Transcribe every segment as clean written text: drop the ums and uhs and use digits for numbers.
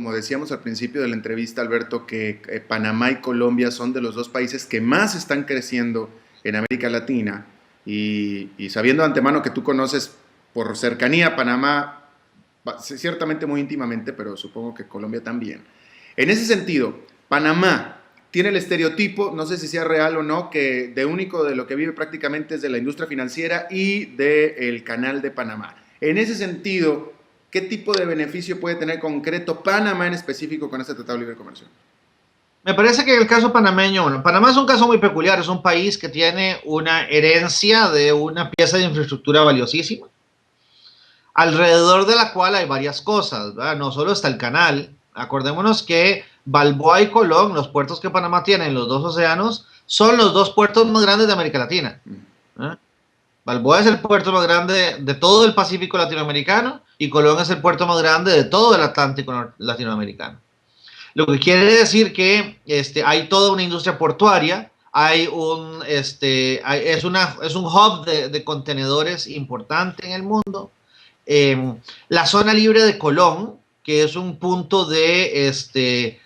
como decíamos al principio de la entrevista, Alberto, que Panamá y Colombia son de los dos países que más están creciendo en América Latina y sabiendo de antemano que tú conoces por cercanía Panamá, ciertamente muy íntimamente, pero supongo que Colombia también. En ese sentido, Panamá tiene el estereotipo, no sé si sea real o no, que de único de lo que vive prácticamente es de la industria financiera y del canal de Panamá. En ese sentido, ¿qué tipo de beneficio puede tener concreto Panamá en específico con este Tratado de Libre Comercio? Me parece que en el caso panameño, bueno, Panamá es un caso muy peculiar, es un país que tiene una herencia de una pieza de infraestructura valiosísima, alrededor de la cual hay varias cosas, ¿verdad? No solo está el canal, acordémonos que Balboa y Colón, los puertos que Panamá tiene en los dos océanos, son los dos puertos más grandes de América Latina. ¿Eh? Balboa es el puerto más grande de todo el Pacífico latinoamericano y Colón es el puerto más grande de todo el Atlántico latinoamericano. Lo que quiere decir que hay toda una industria portuaria, es un hub de contenedores importante en el mundo. La zona libre de Colón, que es un punto de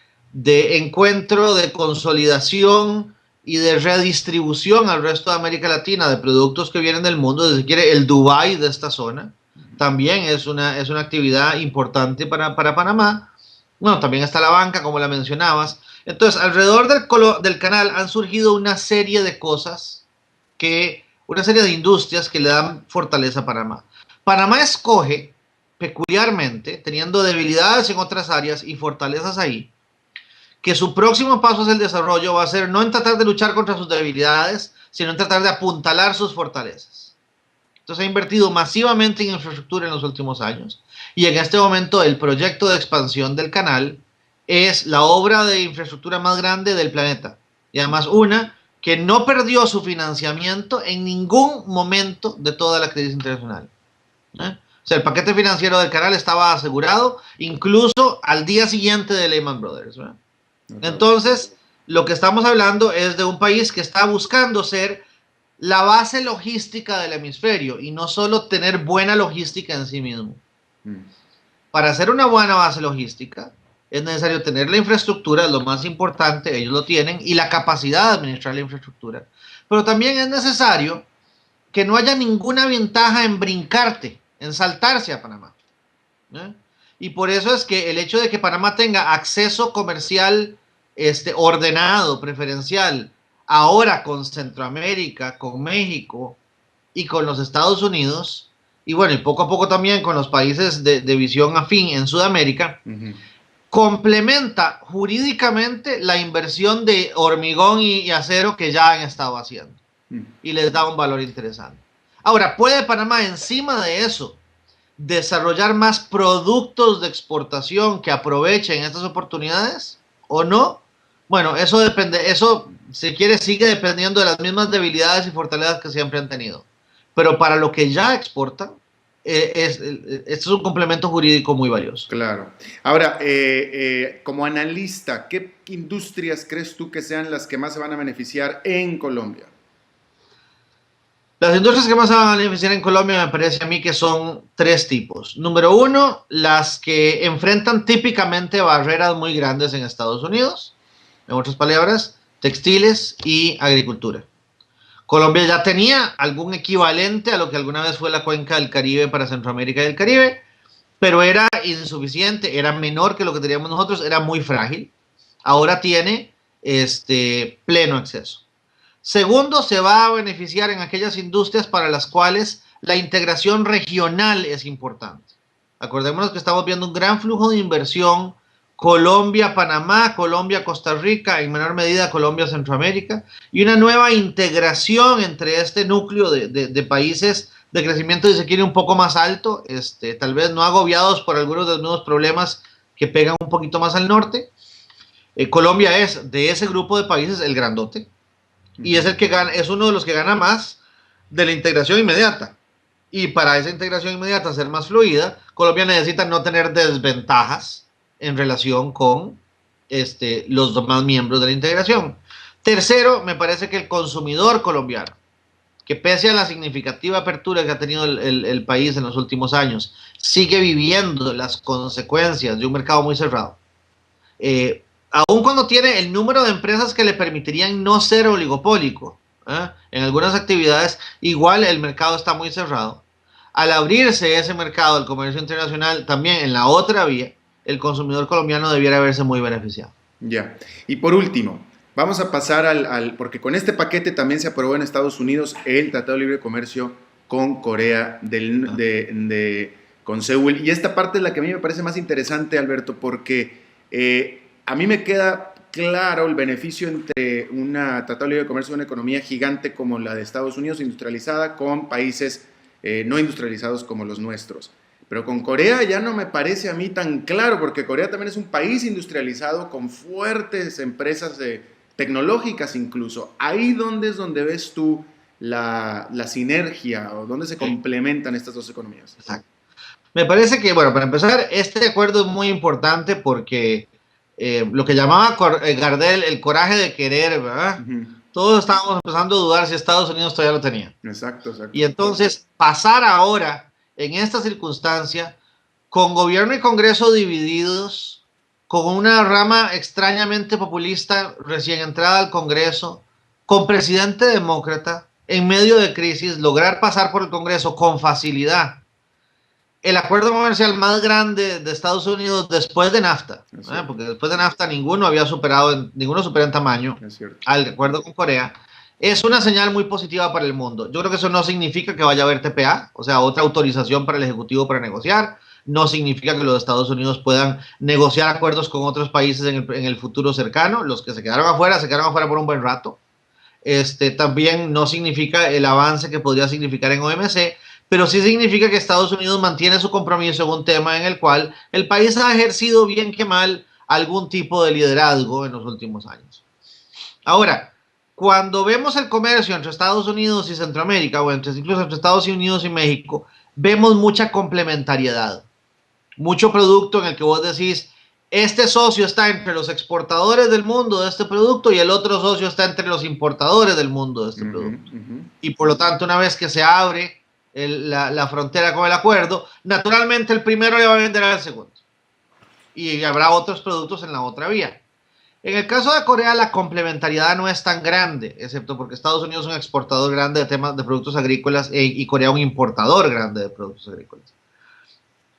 encuentro, de consolidación y de redistribución al resto de América Latina de productos que vienen del mundo, si quiere el Dubái de esta zona, también es una actividad importante para Panamá. Bueno, también está la banca, como la mencionabas. Entonces, alrededor del canal han surgido una serie de cosas, una serie de industrias que le dan fortaleza a Panamá. Panamá escoge, peculiarmente, teniendo debilidades en otras áreas y fortalezas ahí, que su próximo paso hacia el desarrollo va a ser no en tratar de luchar contra sus debilidades, sino en tratar de apuntalar sus fortalezas. Entonces ha invertido masivamente en infraestructura en los últimos años y en este momento el proyecto de expansión del canal es la obra de infraestructura más grande del planeta y además una que no perdió su financiamiento en ningún momento de toda la crisis internacional. O sea, el paquete financiero del canal estaba asegurado incluso al día siguiente de Lehman Brothers. Entonces, lo que estamos hablando es de un país que está buscando ser la base logística del hemisferio y no solo tener buena logística en sí mismo. Para hacer una buena base logística es necesario tener la infraestructura, lo más importante, ellos lo tienen, y la capacidad de administrar la infraestructura. Pero también es necesario que no haya ninguna ventaja en brincarte, en saltarse a Panamá. Y por eso es que el hecho de que Panamá tenga acceso comercial ordenado, preferencial, ahora con Centroamérica, con México y con los Estados Unidos, y bueno, y poco a poco también con los países de visión afín en Sudamérica, complementa jurídicamente la inversión de hormigón y acero que ya han estado haciendo y les da un valor interesante. Ahora, ¿puede Panamá encima de eso desarrollar más productos de exportación que aprovechen estas oportunidades o no? Bueno, eso depende, eso si quiere sigue dependiendo de las mismas debilidades y fortalezas que siempre han tenido. Pero para lo que ya exportan, esto es un complemento jurídico muy valioso. Claro. Ahora, como analista, ¿qué industrias crees tú que sean las que más se van a beneficiar en Colombia? Las industrias que más se van a beneficiar en Colombia me parece a mí que son tres tipos. Número uno, las que enfrentan típicamente barreras muy grandes en Estados Unidos. En otras palabras, textiles y agricultura. Colombia ya tenía algún equivalente a lo que alguna vez fue la cuenca del Caribe para Centroamérica y el Caribe, pero era insuficiente, era menor que lo que teníamos nosotros, era muy frágil. Ahora tiene pleno acceso. Segundo, se va a beneficiar en aquellas industrias para las cuales la integración regional es importante. Acordémonos que estamos viendo un gran flujo de inversión Colombia-Panamá, Colombia-Costa Rica, en menor medida Colombia-Centroamérica, y una nueva integración entre este núcleo de países de crecimiento, si se quiere, un poco más alto, tal vez no agobiados por algunos de los nuevos problemas que pegan un poquito más al norte. Colombia es, de ese grupo de países, el grandote, y es el que gana, es uno de los que gana más de la integración inmediata. Y para esa integración inmediata ser más fluida, Colombia necesita no tener desventajas en relación con los demás miembros de la integración. Tercero, me parece que el consumidor colombiano, que pese a la significativa apertura que ha tenido el país en los últimos años, sigue viviendo las consecuencias de un mercado muy cerrado. aun cuando tiene el número de empresas que le permitirían no ser oligopólico, en algunas actividades, igual el mercado está muy cerrado. Al abrirse ese mercado del comercio internacional, también en la otra vía, el consumidor colombiano debiera verse muy beneficiado. Ya. Y por último, vamos a pasar porque con este paquete también se aprobó en Estados Unidos el Tratado de Libre Comercio con Corea, con Seúl. Y esta parte es la que a mí me parece más interesante, Alberto, porque a mí me queda claro el beneficio entre un Tratado de Libre Comercio de una economía gigante como la de Estados Unidos, industrializada, con países no industrializados como los nuestros. Pero con Corea ya no me parece a mí tan claro, porque Corea también es un país industrializado con fuertes empresas tecnológicas incluso. Ahí donde es donde ves tú la sinergia o donde se complementan estas dos economías. Exacto. Me parece que, bueno, para empezar, este acuerdo es muy importante porque lo que llamaba Gardel el coraje de querer, ¿verdad? Todos estábamos empezando a dudar si Estados Unidos todavía lo tenía. Exacto. Y entonces pasar ahora, en esta circunstancia, con gobierno y Congreso divididos, con una rama extrañamente populista recién entrada al Congreso, con presidente demócrata, en medio de crisis, lograr pasar por el Congreso con facilidad el acuerdo comercial más grande de Estados Unidos después de NAFTA, porque después de NAFTA ninguno supera en tamaño al acuerdo con Corea, es una señal muy positiva para el mundo. Yo creo que eso no significa que vaya a haber TPA, o sea, otra autorización para el Ejecutivo para negociar, no significa que los Estados Unidos puedan negociar acuerdos con otros países en el futuro cercano. Los que se quedaron afuera por un buen rato. También no significa el avance que podría significar en OMC, pero sí significa que Estados Unidos mantiene su compromiso en un tema en el cual el país ha ejercido bien que mal algún tipo de liderazgo en los últimos años. Ahora, cuando vemos el comercio entre Estados Unidos y Centroamérica, o incluso entre Estados Unidos y México, vemos mucha complementariedad, mucho producto en el que vos decís, este socio está entre los exportadores del mundo de este producto y el otro socio está entre los importadores del mundo de este producto. Y por lo tanto, una vez que se abre la frontera con el acuerdo, naturalmente el primero le va a vender al segundo y habrá otros productos en la otra vía. En el caso de Corea, la complementariedad no es tan grande, excepto porque Estados Unidos es un exportador grande de temas de productos agrícolas y Corea un importador grande de productos agrícolas.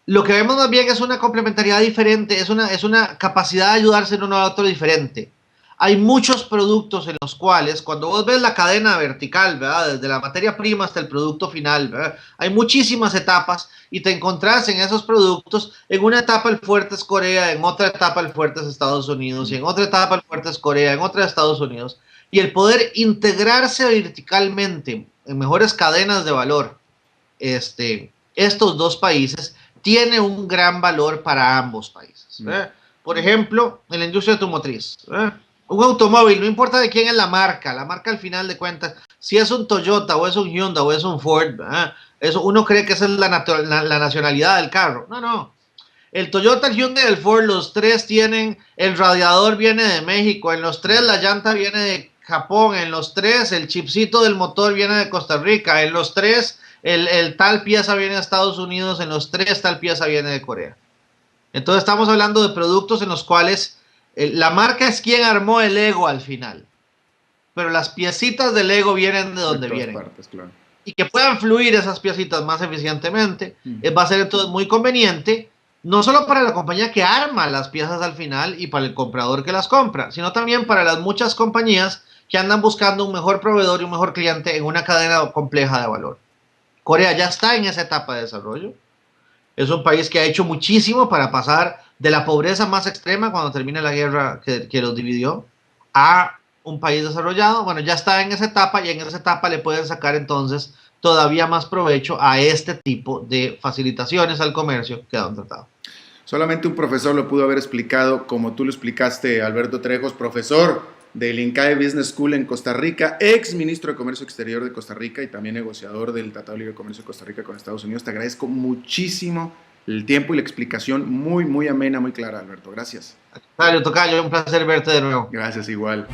Lo que vemos más bien es una complementariedad diferente, es una capacidad de ayudarse en uno a otro diferente. Hay muchos productos en los cuales, cuando vos ves la cadena vertical, ¿verdad? Desde la materia prima hasta el producto final, ¿verdad? Hay muchísimas etapas y te encontrás en esos productos. En una etapa el fuerte es Corea, en otra etapa el fuerte es Estados Unidos, y en otra etapa el fuerte es Corea, en otra Estados Unidos. Y el poder integrarse verticalmente en mejores cadenas de valor, estos dos países, tiene un gran valor para ambos países. Por ejemplo, en la industria automotriz, un automóvil, no importa de quién es la marca al final de cuentas, si es un Toyota o es un Hyundai o es un Ford, eso uno cree que esa es la nacionalidad del carro. No. El Toyota, el Hyundai y el Ford, los tres tienen, el radiador viene de México, en los tres la llanta viene de Japón, en los tres el chipcito del motor viene de Costa Rica, en los tres el tal pieza viene de Estados Unidos, en los tres tal pieza viene de Corea. Entonces estamos hablando de productos en los cuales la marca es quien armó el Lego al final, pero las piecitas del Lego vienen de donde vienen. Partes, claro. Y que puedan fluir esas piecitas más eficientemente, va a ser entonces muy conveniente, no solo para la compañía que arma las piezas al final y para el comprador que las compra, sino también para las muchas compañías que andan buscando un mejor proveedor y un mejor cliente en una cadena compleja de valor. Corea ya está en esa etapa de desarrollo. Es un país que ha hecho muchísimo para pasar de la pobreza más extrema cuando termine la guerra que los dividió a un país desarrollado. Bueno, ya está en esa etapa y en esa etapa le pueden sacar entonces todavía más provecho a este tipo de facilitaciones al comercio que da un tratado. Solamente un profesor lo pudo haber explicado como tú lo explicaste, Alberto Trejos, profesor del INCAE Business School en Costa Rica, ex ministro de Comercio Exterior de Costa Rica y también negociador del Tratado de Libre Comercio de Costa Rica con Estados Unidos. Te agradezco muchísimo el tiempo y la explicación muy, muy amena, muy clara, Alberto. Gracias. Tocayo, un placer verte de nuevo. Gracias, igual.